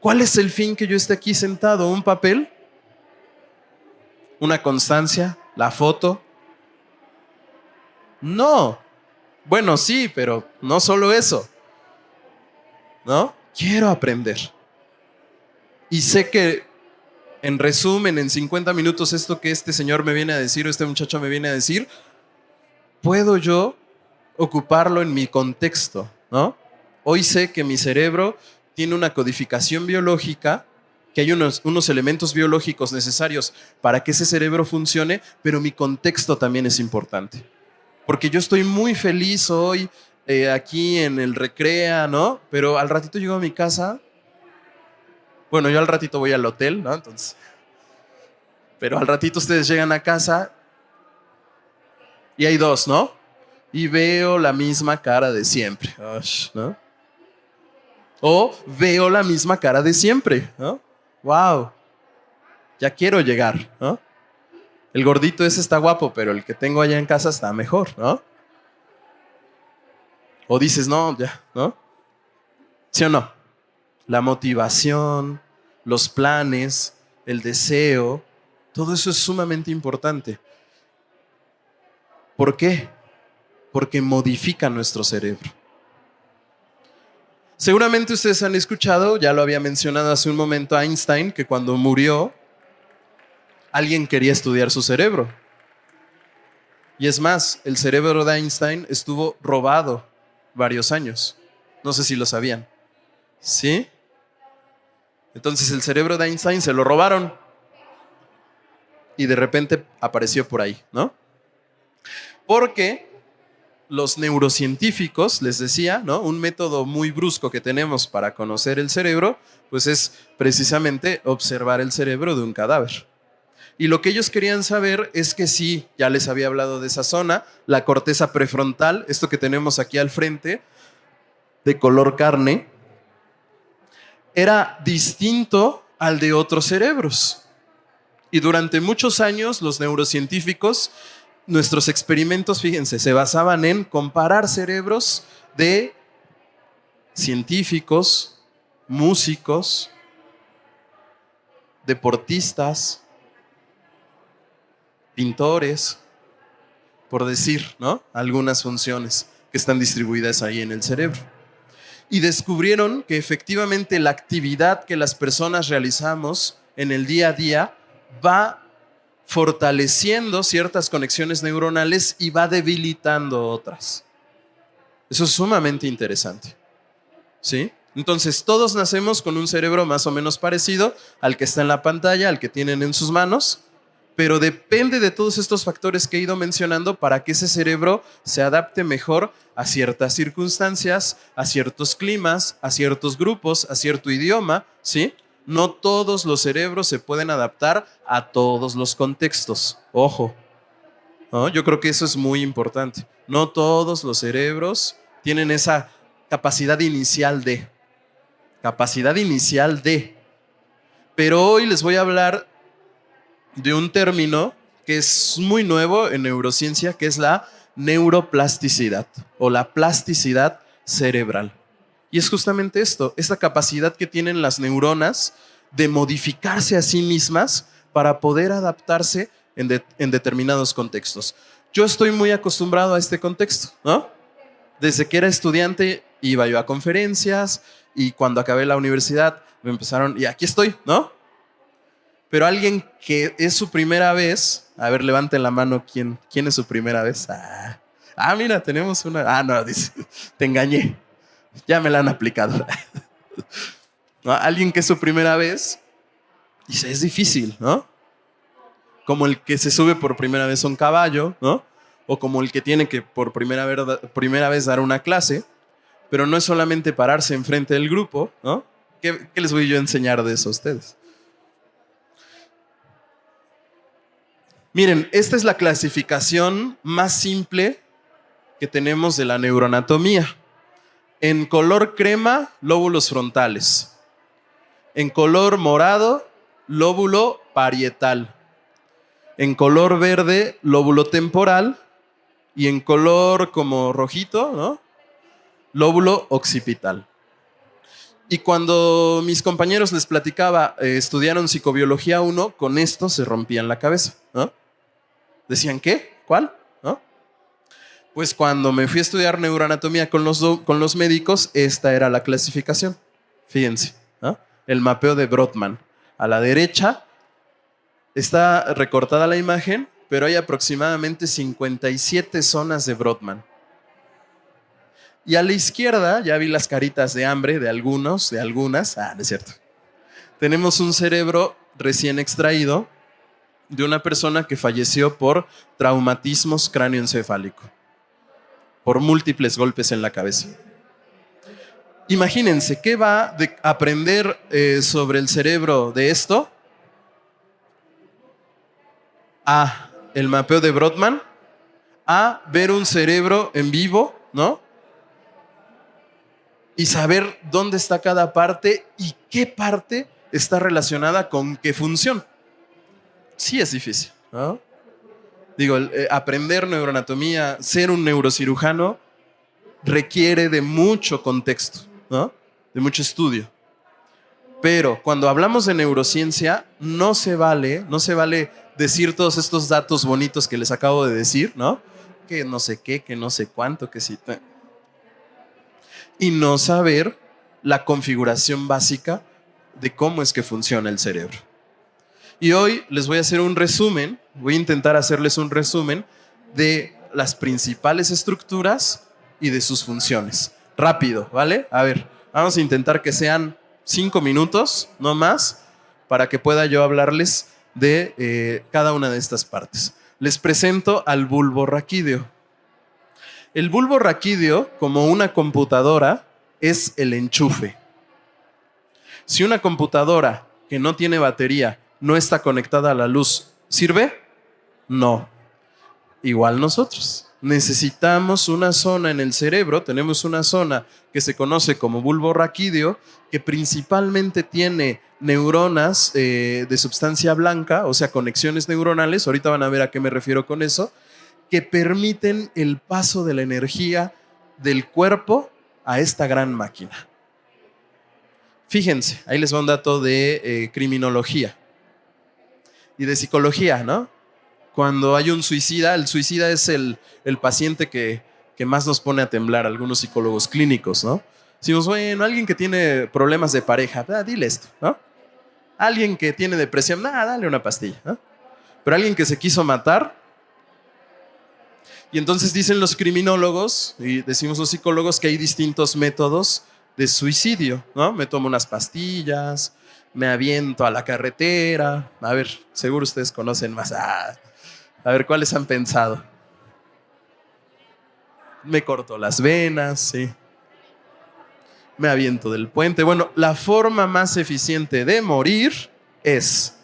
¿Cuál es el fin que yo esté aquí sentado? ¿Un papel? ¿Una constancia? ¿La foto? No. Bueno, sí, pero no solo eso. ¿No? Quiero aprender. Y sé que, en resumen, en 50 minutos, esto que este señor me viene a decir o este muchacho me viene a decir, puedo yo ocuparlo en mi contexto, ¿no? Hoy sé que mi cerebro tiene una codificación biológica, que hay unos elementos biológicos necesarios para que ese cerebro funcione, pero mi contexto también es importante. Porque yo estoy muy feliz hoy aquí en el Recrea, ¿no? Pero al ratito llego a mi casa. Bueno, yo al ratito voy al hotel, ¿no? Entonces, pero al ratito ustedes llegan a casa y hay dos, ¿no? Y veo la misma cara de siempre, ¿no? O veo la misma cara de siempre, ¿no? Wow, ya quiero llegar, ¿no? El gordito ese está guapo, pero el que tengo allá en casa está mejor, ¿no? O dices, no, ya, ¿no? ¿Sí o no? La motivación, los planes, el deseo, todo eso es sumamente importante. ¿Por qué? Porque modifica nuestro cerebro. Seguramente ustedes han escuchado, ya lo había mencionado hace un momento Einstein, que cuando murió, alguien quería estudiar su cerebro. Y es más, el cerebro de Einstein estuvo robado varios años. No sé si lo sabían. ¿Sí? Entonces el cerebro de Einstein se lo robaron y de repente apareció por ahí, ¿no? Porque los neurocientíficos, les decía, ¿no? Un método muy brusco que tenemos para conocer el cerebro, pues es precisamente observar el cerebro de un cadáver. Y lo que ellos querían saber es que sí, ya les había hablado de esa zona, la corteza prefrontal, esto que tenemos aquí al frente, de color carne, era distinto al de otros cerebros. Y durante muchos años los neurocientíficos, nuestros experimentos, fíjense, se basaban en comparar cerebros de científicos, músicos, deportistas, pintores, por decir, ¿no? Algunas funciones que están distribuidas ahí en el cerebro. Y descubrieron que efectivamente la actividad que las personas realizamos en el día a día va fortaleciendo ciertas conexiones neuronales y va debilitando otras. Eso es sumamente interesante, ¿sí? Entonces, todos nacemos con un cerebro más o menos parecido al que está en la pantalla, al que tienen en sus manos, pero depende de todos estos factores que he ido mencionando para que ese cerebro se adapte mejor a ciertas circunstancias, a ciertos climas, a ciertos grupos, a cierto idioma, ¿sí? No todos los cerebros se pueden adaptar a todos los contextos. Ojo, ¿no? Yo creo que eso es muy importante. No todos los cerebros tienen esa capacidad inicial de. Capacidad inicial de. Pero hoy les voy a hablar de un término que es muy nuevo en neurociencia, que es la neuroplasticidad o la plasticidad cerebral. Y es justamente esto, esta capacidad que tienen las neuronas de modificarse a sí mismas para poder adaptarse en determinados contextos. Yo estoy muy acostumbrado a este contexto, ¿no? Desde que era estudiante iba yo a conferencias y cuando acabé la universidad me empezaron, y aquí estoy, ¿no? Pero alguien que es su primera vez, a ver, levanten la mano, ¿quién es su primera vez? Mira, tenemos una. No, dice, te engañé. Ya me la han aplicado. ¿No? Alguien que es su primera vez, dice, es difícil, ¿no? Como el que se sube por primera vez a un caballo, ¿no? O como el que tiene que por primera vez dar una clase, pero no es solamente pararse enfrente del grupo, ¿no? ¿Qué les voy yo a enseñar de eso a ustedes? Miren, esta es la clasificación más simple que tenemos de la neuroanatomía. En color crema, lóbulos frontales. En color morado, lóbulo parietal. En color verde, lóbulo temporal. Y en color como rojito, ¿no? Lóbulo occipital. Y cuando mis compañeros les platicaba, estudiaron psicobiología 1, con esto se rompían la cabeza, ¿no? Decían, ¿qué? ¿Cuál? ¿No? Pues cuando me fui a estudiar neuroanatomía con los médicos, esta era la clasificación. Fíjense, ¿no? El mapeo de Brodmann. A la derecha está recortada la imagen pero hay aproximadamente 57 zonas de Brodmann. Y a la izquierda, ya vi las caritas de hambre de algunos, de algunas. No es cierto. Tenemos un cerebro recién extraído de una persona que falleció por traumatismos cráneoencefálico, por múltiples golpes en la cabeza. Imagínense, ¿qué va a aprender sobre el cerebro de esto? A, el mapeo de Brodmann. A, ver un cerebro en vivo, ¿no? Y saber dónde está cada parte y qué parte está relacionada con qué función. Sí es difícil, ¿no? Digo, aprender neuroanatomía, ser un neurocirujano, requiere de mucho contexto, ¿no? De mucho estudio. Pero cuando hablamos de neurociencia, no se vale decir todos estos datos bonitos que les acabo de decir, ¿no? Que no sé qué, que no sé cuánto, que sí. Y no saber la configuración básica de cómo es que funciona el cerebro. Y hoy les voy a hacer un resumen, voy a intentar hacerles un resumen de las principales estructuras y de sus funciones. Rápido, ¿vale? A ver, vamos a intentar que sean 5 minutos, no más, para que pueda yo hablarles de cada una de estas partes. Les presento al bulbo raquídeo. El bulbo raquídeo, como una computadora, es el enchufe. Si una computadora que no tiene batería no está conectada a la luz, ¿sirve? No. Igual nosotros. Necesitamos una zona en el cerebro, tenemos una zona que se conoce como bulbo raquídeo, que principalmente tiene neuronas de sustancia blanca, o sea, conexiones neuronales, ahorita van a ver a qué me refiero con eso, que permiten el paso de la energía del cuerpo a esta gran máquina. Fíjense, ahí les va un dato de criminología y de psicología, ¿no? Cuando hay un suicida, el suicida es el paciente que más nos pone a temblar, algunos psicólogos clínicos, ¿no? Decimos, bueno, alguien que tiene problemas de pareja, dile esto, ¿no? Alguien que tiene depresión, dale una pastilla, ¿no? Pero alguien que se quiso matar, y entonces dicen los criminólogos y decimos los psicólogos que hay distintos métodos de suicidio, ¿no? Me tomo unas pastillas, me aviento a la carretera. A ver, seguro ustedes conocen más. A ver, ¿cuáles han pensado? Me corto las venas, sí. Me aviento del puente. Bueno, la forma más eficiente de morir es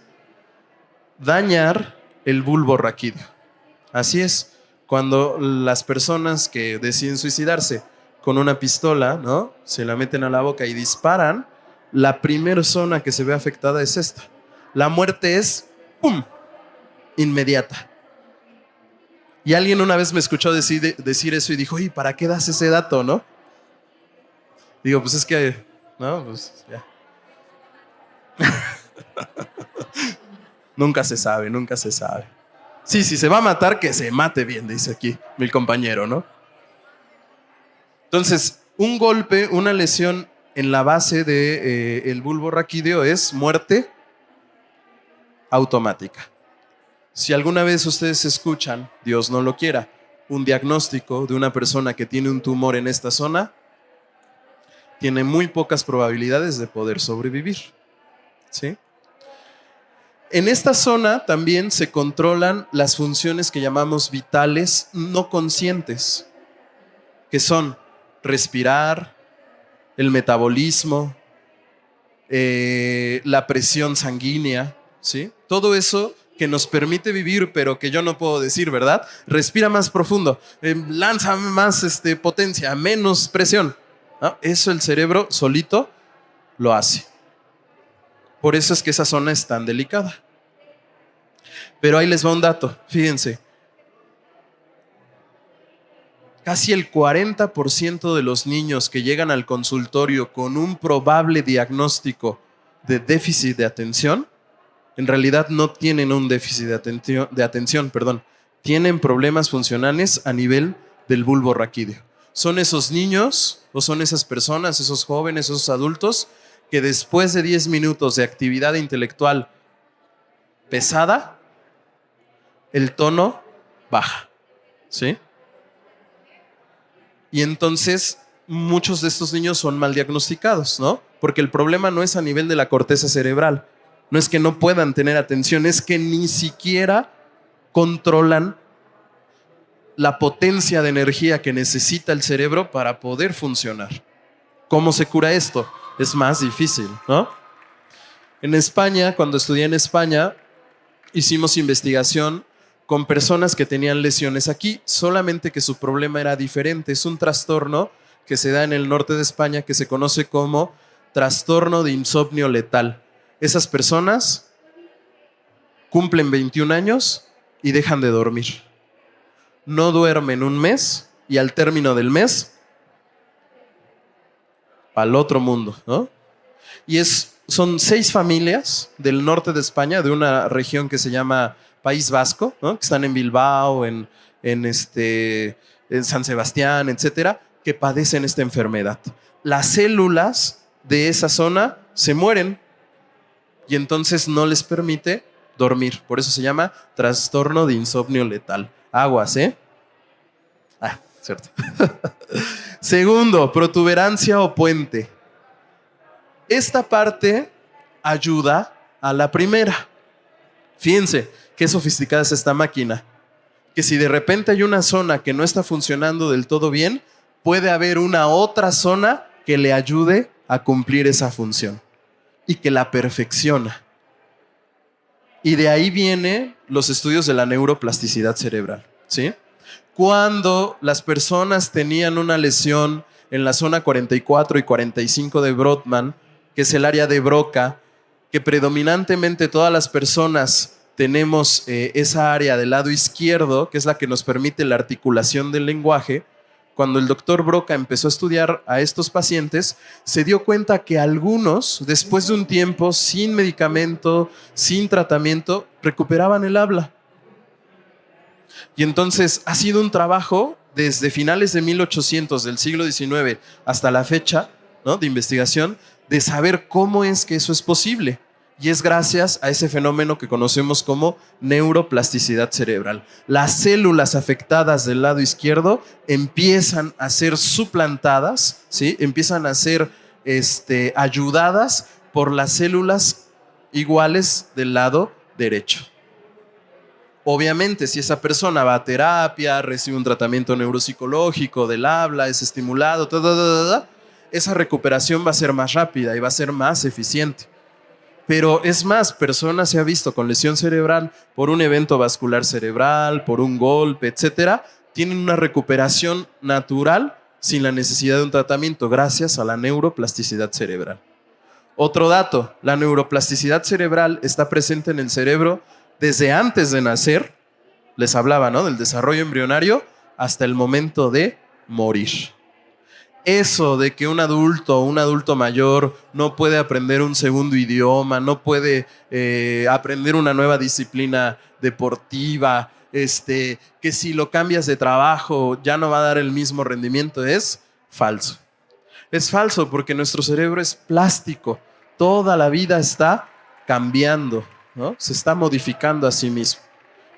dañar el bulbo raquídeo. Así es. Cuando las personas que deciden suicidarse con una pistola, ¿no? Se la meten a la boca y disparan, la primera zona que se ve afectada es esta. La muerte es, ¡pum!, inmediata. Y alguien una vez me escuchó decir eso y dijo, ¿y para qué das ese dato, no? Digo, pues es que, no, pues ya. Nunca se sabe, nunca se sabe. Sí, si se va a matar, que se mate bien, dice aquí mi compañero, ¿no? Entonces, un golpe, una lesión en la base del bulbo raquídeo es muerte automática. Si alguna vez ustedes escuchan, Dios no lo quiera, un diagnóstico de una persona que tiene un tumor en esta zona, tiene muy pocas probabilidades de poder sobrevivir, ¿sí? En esta zona también se controlan las funciones que llamamos vitales no conscientes, que son respirar, el metabolismo, la presión sanguínea, ¿sí? Todo eso que nos permite vivir, pero que yo no puedo decir, ¿verdad? Respira más profundo, lanza más potencia, menos presión, ¿no? Eso el cerebro solito lo hace. Por eso es que esa zona es tan delicada. Pero ahí les va un dato, fíjense. Casi el 40% de los niños que llegan al consultorio con un probable diagnóstico de déficit de atención, en realidad no tienen un déficit de atención, tienen problemas funcionales a nivel del bulbo raquídeo. Son esos niños o son esas personas, esos jóvenes, esos adultos que después de 10 minutos de actividad intelectual pesada, el tono baja, ¿sí? Y entonces muchos de estos niños son mal diagnosticados, ¿no? Porque el problema no es a nivel de la corteza cerebral, no es que no puedan tener atención, es que ni siquiera controlan la potencia de energía que necesita el cerebro para poder funcionar. ¿Cómo se cura esto? Es más difícil, ¿no? En España, cuando estudié en España, hicimos investigación con personas que tenían lesiones aquí, solamente que su problema era diferente. Es un trastorno que se da en el norte de España que se conoce como trastorno de insomnio letal. Esas personas cumplen 21 años y dejan de dormir. No duermen un mes y al término del mes, al otro mundo, ¿no? Y son 6 familias del norte de España, de una región que se llama País Vasco, ¿no? Que están en Bilbao, en San Sebastián, etcétera, que padecen esta enfermedad. Las células de esa zona se mueren y entonces no les permite dormir. Por eso se llama trastorno de insomnio letal. Aguas, ¿eh? Ah, cierto. Segundo, protuberancia o puente. Esta parte ayuda a la primera. Fíjense qué sofisticada es esta máquina. Que si de repente hay una zona que no está funcionando del todo bien, puede haber una otra zona que le ayude a cumplir esa función y que la perfecciona. Y de ahí vienen los estudios de la neuroplasticidad cerebral, ¿sí? Cuando las personas tenían una lesión en la zona 44 y 45 de Brodmann, que es el área de Broca, que predominantemente todas las personas tenemos esa área del lado izquierdo, que es la que nos permite la articulación del lenguaje. Cuando el doctor Broca empezó a estudiar a estos pacientes, se dio cuenta que algunos, después de un tiempo, sin medicamento, sin tratamiento, recuperaban el habla. Y entonces ha sido un trabajo desde finales de 1800 del siglo XIX hasta la fecha, ¿no?, de investigación, de saber cómo es que eso es posible. Y es gracias a ese fenómeno que conocemos como neuroplasticidad cerebral. Las células afectadas del lado izquierdo empiezan a ser suplantadas, ¿sí? Empiezan a ser ayudadas por las células iguales del lado derecho. Obviamente, si esa persona va a terapia, recibe un tratamiento neuropsicológico del habla, es estimulado, esa recuperación va a ser más rápida y va a ser más eficiente. Pero es más, personas se ha visto con lesión cerebral por un evento vascular cerebral, por un golpe, etcétera, tienen una recuperación natural sin la necesidad de un tratamiento gracias a la neuroplasticidad cerebral. Otro dato, la neuroplasticidad cerebral está presente en el cerebro desde antes de nacer, les hablaba, ¿no?, del desarrollo embrionario, hasta el momento de morir. Eso de que un adulto mayor no puede aprender un segundo idioma, no puede aprender una nueva disciplina deportiva, que si lo cambias de trabajo ya no va a dar el mismo rendimiento, es falso. Es falso porque nuestro cerebro es plástico. Toda la vida está cambiando, ¿no? Se está modificando a sí mismo.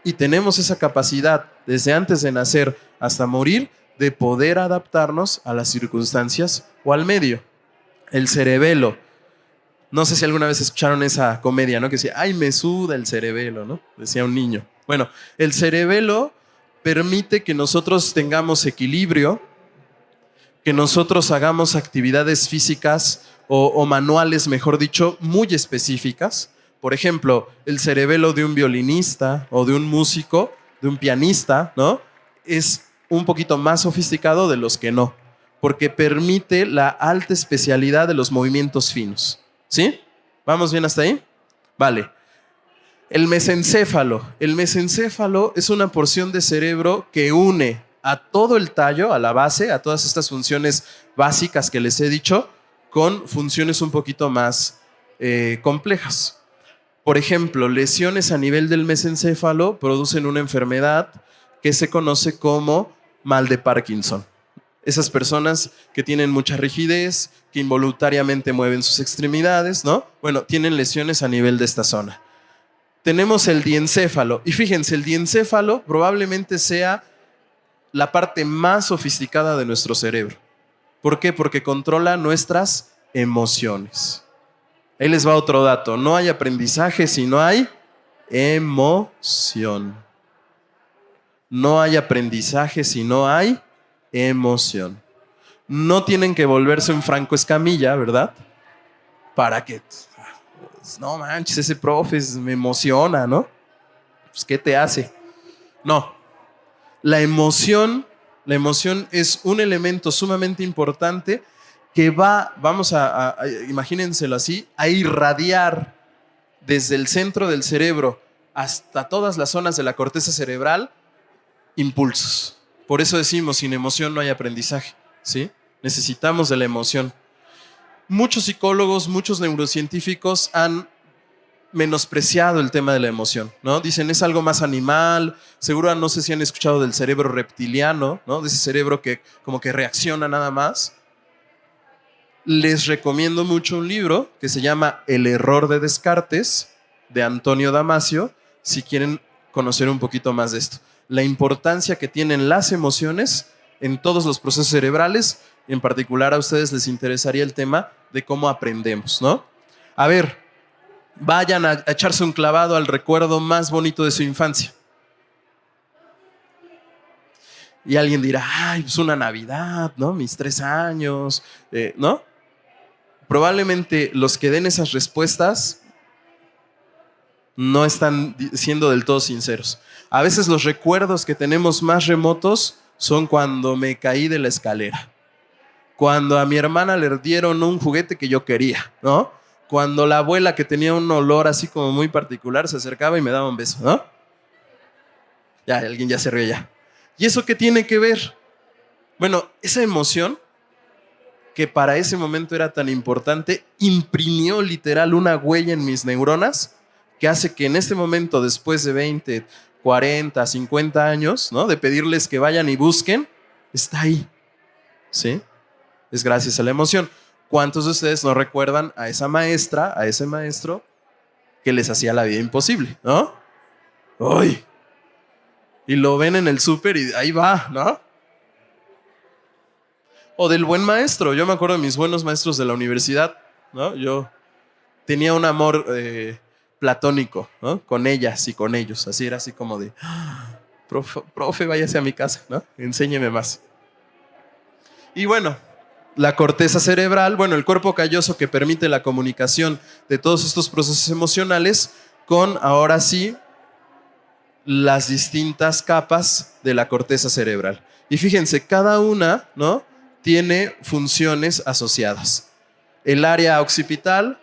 Y tenemos esa capacidad desde antes de nacer hasta morir de poder adaptarnos a las circunstancias o al medio. El cerebelo. No sé si alguna vez escucharon esa comedia, ¿no?, que decía, ay, me suda el cerebelo, ¿no?, decía un niño. Bueno, el cerebelo permite que nosotros tengamos equilibrio, que nosotros hagamos actividades físicas o manuales, mejor dicho, muy específicas. Por ejemplo, el cerebelo de un violinista o de un músico, de un pianista, ¿no?, es un poquito más sofisticado de los que no, porque permite la alta especialidad de los movimientos finos. ¿Sí? ¿Vamos bien hasta ahí? Vale. El mesencéfalo. El mesencéfalo es una porción de cerebro que une a todo el tallo, a la base, a todas estas funciones básicas que les he dicho, con funciones un poquito más complejas. Por ejemplo, lesiones a nivel del mesencéfalo producen una enfermedad que se conoce como mal de Parkinson. Esas personas que tienen mucha rigidez, que involuntariamente mueven sus extremidades, ¿no? Bueno, tienen lesiones a nivel de esta zona. tenemos el diencéfalo. Y fíjense, el diencéfalo probablemente sea la parte más sofisticada de nuestro cerebro. ¿Por qué? Porque controla nuestras emociones. Ahí les va otro dato. No hay aprendizaje si no hay emoción. No hay aprendizaje si no hay emoción. No tienen que volverse un Franco Escamilla, ¿verdad? Para que, no manches, ese profe me emociona, ¿no? Pues, ¿qué te hace? No. La emoción es un elemento sumamente importante que vamos a imagínenselo así, a irradiar desde el centro del cerebro hasta todas las zonas de la corteza cerebral impulsos. Por eso decimos, sin emoción no hay aprendizaje, ¿sí? Necesitamos de la emoción. Muchos psicólogos, muchos neurocientíficos han menospreciado el tema de la emoción, ¿no? Dicen, es algo más animal, seguro no sé si han escuchado del cerebro reptiliano, ¿no? De ese cerebro que como que reacciona nada más. Les recomiendo mucho un libro que se llama El error de Descartes, de Antonio Damasio, si quieren conocer un poquito más de esto. La importancia que tienen las emociones en todos los procesos cerebrales, en particular a ustedes les interesaría el tema de cómo aprendemos, ¿no? A ver, vayan a echarse un clavado al recuerdo más bonito de su infancia. Y alguien dirá, ay, pues una Navidad, ¿no? Mis 3 años, ¿no? Probablemente los que den esas respuestas no están siendo del todo sinceros. A veces los recuerdos que tenemos más remotos son cuando me caí de la escalera, cuando a mi hermana le dieron un juguete que yo quería, ¿no? Cuando la abuela, que tenía un olor así como muy particular, se acercaba y me daba un beso, ¿no? Ya, alguien ya se ríe ya. ¿Y eso qué tiene que ver? Bueno, esa emoción que para ese momento era tan importante, imprimió literal una huella en mis neuronas que hace que en este momento, después de 20, 40, 50 años, ¿no? De pedirles que vayan y busquen, está ahí, ¿sí? Es gracias a la emoción. ¿Cuántos de ustedes no recuerdan a esa maestra, a ese maestro que les hacía la vida imposible, ¿no? ¡Uy! Y lo ven en el súper y ahí va, ¿no? O del buen maestro. Yo me acuerdo de mis buenos maestros de la universidad, ¿no? Yo tenía un amor platónico, ¿no? Con ellas y con ellos. Así era así como de, profe, váyase a mi casa, ¿no? Enséñeme más. Y bueno, la corteza cerebral, bueno, el cuerpo calloso que permite la comunicación de todos estos procesos emocionales con, ahora sí, las distintas capas de la corteza cerebral. Y fíjense, cada una, ¿no? Tiene funciones asociadas. El área occipital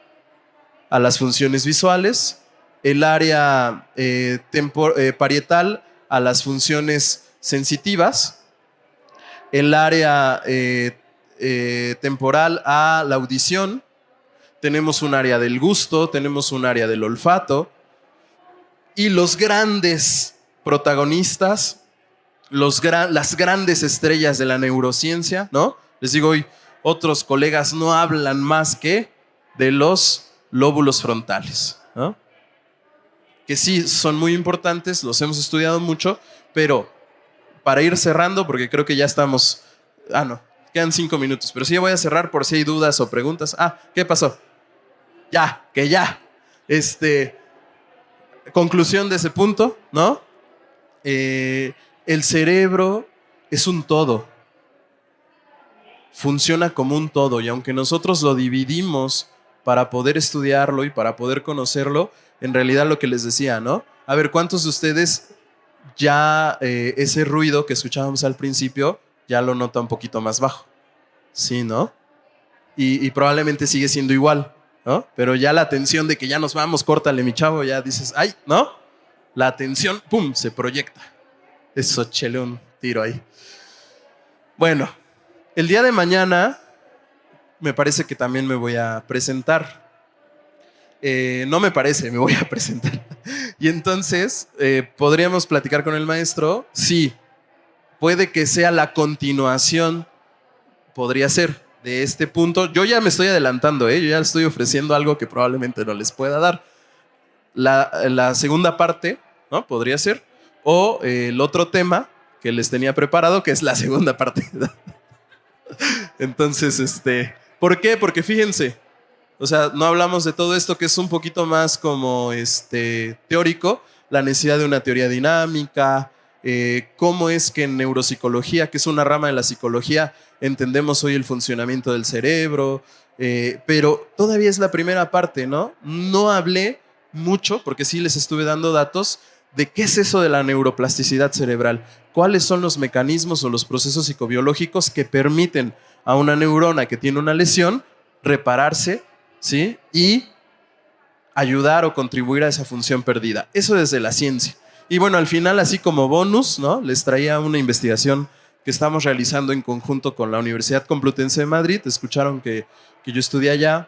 a las funciones visuales, el área parietal a las funciones sensitivas, el área temporal a la audición, tenemos un área del gusto, tenemos un área del olfato, y los grandes protagonistas, las grandes estrellas de la neurociencia, ¿no? Les digo hoy, otros colegas no hablan más que de los lóbulos frontales, ¿no? Que sí son muy importantes, los hemos estudiado mucho, pero para ir cerrando, porque creo que ya estamos, no, quedan 5 minutos, pero sí voy a cerrar por si hay dudas o preguntas. ¿Qué pasó? Ya. Conclusión de ese punto, ¿no? El cerebro es un todo. Funciona como un todo, y aunque nosotros lo dividimos para poder estudiarlo y para poder conocerlo, en realidad lo que les decía, ¿no? A ver, ¿cuántos de ustedes ya ese ruido que escuchábamos al principio ya lo nota un poquito más bajo? Sí, ¿no? Y probablemente sigue siendo igual, ¿no? Pero ya la atención de que ya nos vamos, córtale, mi chavo, ya dices, ¡ay! ¿No? La atención, ¡pum!, se proyecta. Eso, chele un tiro ahí. Bueno, el día de mañana me parece que también me voy a presentar. No me parece, me voy a presentar. Y entonces, ¿podríamos platicar con el maestro? Sí, puede que sea la continuación, podría ser, de este punto. Yo ya me estoy adelantando, yo ya estoy ofreciendo algo que probablemente no les pueda dar. la segunda parte, ¿no? Podría ser. O el otro tema que les tenía preparado, que es la segunda parte. Entonces, ¿por qué? Porque fíjense, o sea, no hablamos de todo esto que es un poquito más como teórico, la necesidad de una teoría dinámica, cómo es que en neuropsicología, que es una rama de la psicología, entendemos hoy el funcionamiento del cerebro, pero todavía es la primera parte, ¿no? No hablé mucho, porque sí les estuve dando datos, de qué es eso de la neuroplasticidad cerebral, cuáles son los mecanismos o los procesos psicobiológicos que permiten a una neurona que tiene una lesión repararse, ¿sí? Y ayudar o contribuir a esa función perdida. Eso desde la ciencia. Y bueno, al final, así como bonus, ¿no? Les traía una investigación que estamos realizando en conjunto con la Universidad Complutense de Madrid. Escucharon que yo estudié allá.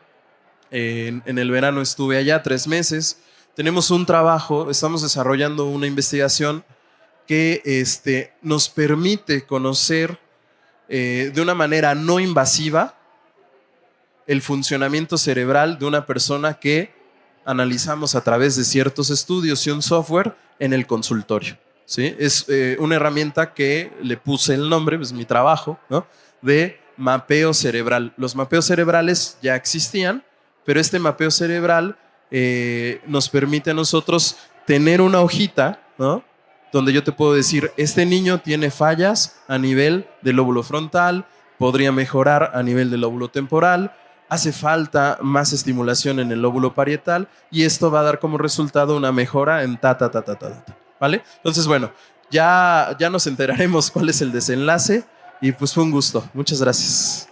En el verano estuve allá 3 meses. Tenemos un trabajo, estamos desarrollando una investigación que nos permite conocer de una manera no invasiva el funcionamiento cerebral de una persona que analizamos a través de ciertos estudios y un software en el consultorio, ¿sí? Es una herramienta que le puse el nombre, es mi trabajo, ¿no? De mapeo cerebral. Los mapeos cerebrales ya existían, pero este mapeo cerebral nos permite a nosotros tener una hojita, ¿no? Donde yo te puedo decir, este niño tiene fallas a nivel del lóbulo frontal, podría mejorar a nivel del lóbulo temporal, hace falta más estimulación en el lóbulo parietal y esto va a dar como resultado una mejora en ¿vale? Entonces, bueno, ya nos enteraremos cuál es el desenlace y pues fue un gusto. Muchas gracias.